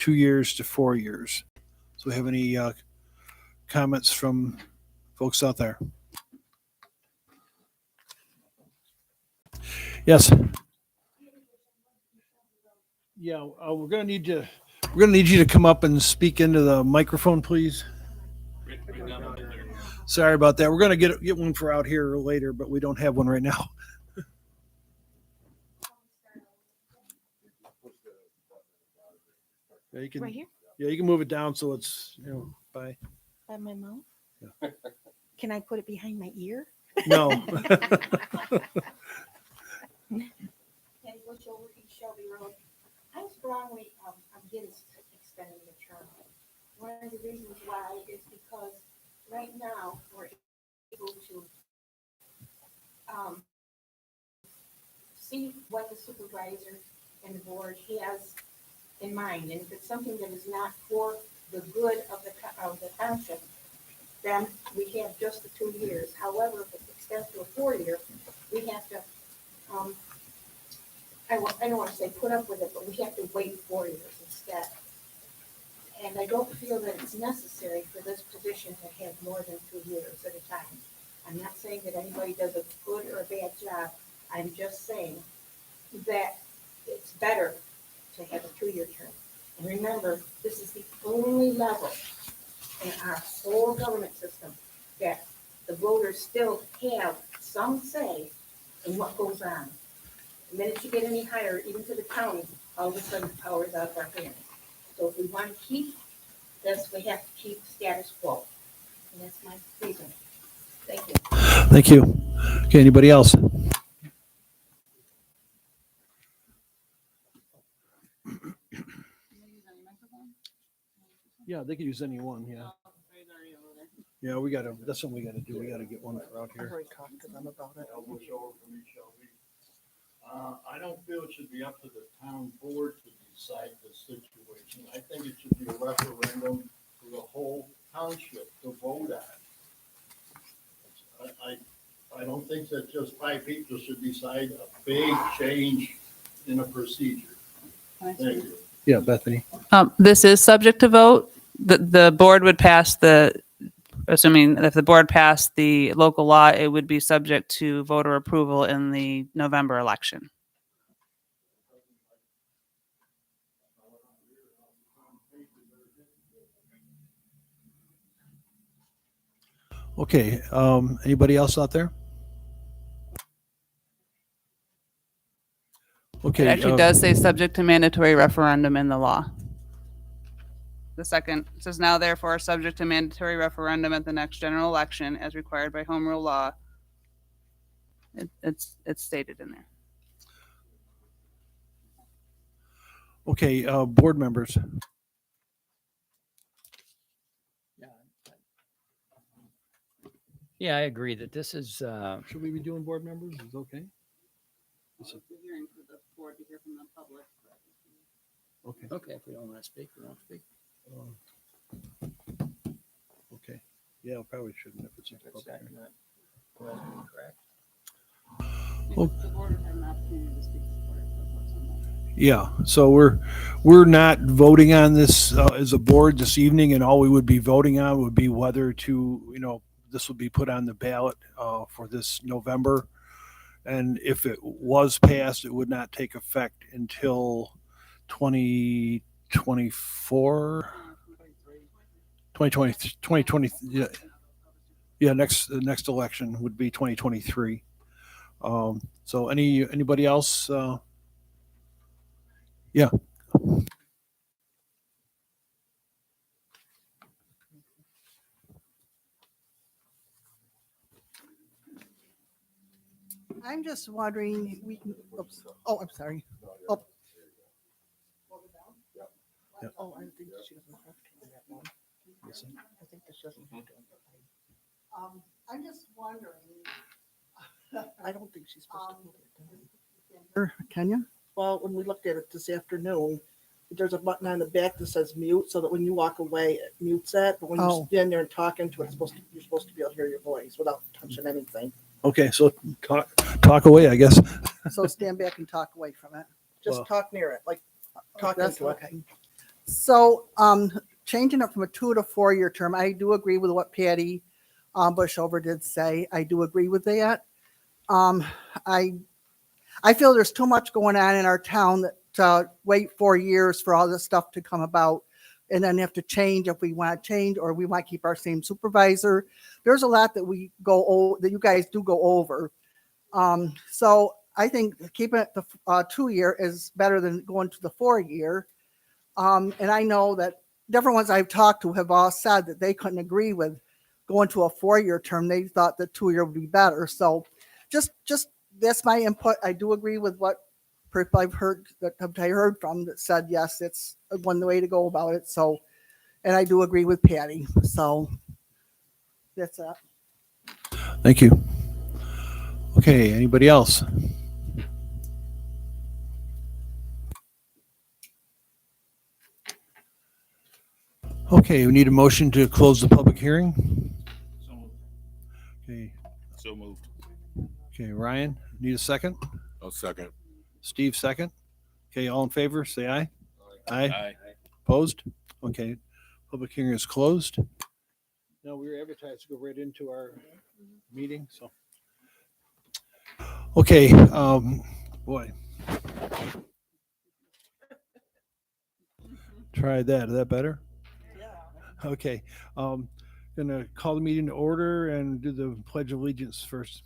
2 years to 4 years. So we have any comments from folks out there? Yes. Yeah, we're gonna need you to come up and speak into the microphone, please. Sorry about that. We're gonna get one for out here later, but we don't have one right now. Yeah, you can. Right here? Yeah, you can move it down so it's by. By my mouth? Yeah. Can I put it behind my ear? No. Penny Bush over East Shelby Road. I'm strongly against extending the term. One of the reasons why is because right now we're able to see what the supervisor and the board has in mind. And if it's something that is not for the good of the township, then we have just the 2 years. However, if it extends to a 4-year, we have to, I don't want to say put up with it, but we have to wait 4 years instead. And I don't feel that it's necessary for this position to have more than 2 years at a time. I'm not saying that anybody does a good or a bad job. I'm just saying that it's better to have a 2-year term. And remember, this is the only level in our whole government system that the voters still have some say in what goes on. The minute you get any higher, even to the county, all of a sudden power is out of our hands. So if we want to keep this, we have to keep status quo. And that's my reason. Thank you. Thank you. Okay, anybody else? Yeah, they could use any one. Yeah. Yeah, that's what we gotta do. We gotta get one for out I've here. already talked to them about it. I don't feel it should be up to the town board to decide the situation. I think it should be a referendum for the whole township to vote on. I don't think that just 5 people should decide a big change in a procedure. Thank you. Yeah, Bethany. This is subject to vote. The board would pass assuming if the board passed the local law, it would be subject to voter approval in the November election. Okay, anybody else out there? Okay. It actually does say subject to mandatory referendum in the law. The second says now therefore subject to mandatory referendum at the next general election as required by home rule law. It's stated in there. Okay, board members. Yeah, I agree that this is, Should we be doing board members? Is it okay? Hearing for the board to hear from the public. Okay. okay, if we don't want to speak, we don't speak. Okay. Yeah, probably shouldn't if it's. That's correct. Well- The board had an opportunity to speak for it. Yeah, so we're not voting on this as a board this evening, and all we would be voting on would be whether to, this would be put on the ballot for this November. And if it was passed, it would not take effect until 2024, 2020, yeah, next election would be 2023. So anybody else? Yeah. I'm just wondering, we can, oops, oh, I'm sorry. Oh. Yeah. Oh, I think she doesn't have to do that one. I think this doesn't have to. I'm just wondering. I don't think she's supposed to. Kenya? Well, when we looked at it this afternoon, there's a button on the back that says mute, so that when you walk away, it mutes that. But when you stand there and talking to it, you're supposed to be able to hear your voice without touching anything. Okay, so talk away, I guess. So stand back and talk away from it. Just Well- talk near it, like talk into it. So, changing it from a 2 to 4 year term, I do agree with what Patty Bushover did say. I do agree with that. Um, I, I feel there's too much going on in our town that to wait 4 years for all this stuff to come about and then have to change if we want to change, or we might keep our same supervisor. There's a lot that that you guys do go over. So I think keeping it the 2 year is better than going to the 4 year. And I know that different ones I've talked to have all said that they couldn't agree with going to a 4 year term. They thought the 2 year would be better. So just that's my input. I do agree with what people I heard from that said, yes, it's one way to go about it. So, and I do agree with Patty. So that's it. Thank you. Okay, anybody else? Okay, we need a motion to close the public hearing. Okay, So moved. okay, Ryan, need a second? I'll second. Steve, second? Okay, all in favor, say aye. Aye. Aye. Opposed? Okay, public hearing is closed. Now, we were advertised to go right into our meeting, so. Okay, boy. Try that, is that better? Okay, gonna call the meeting to order and do the Pledge of Allegiance first.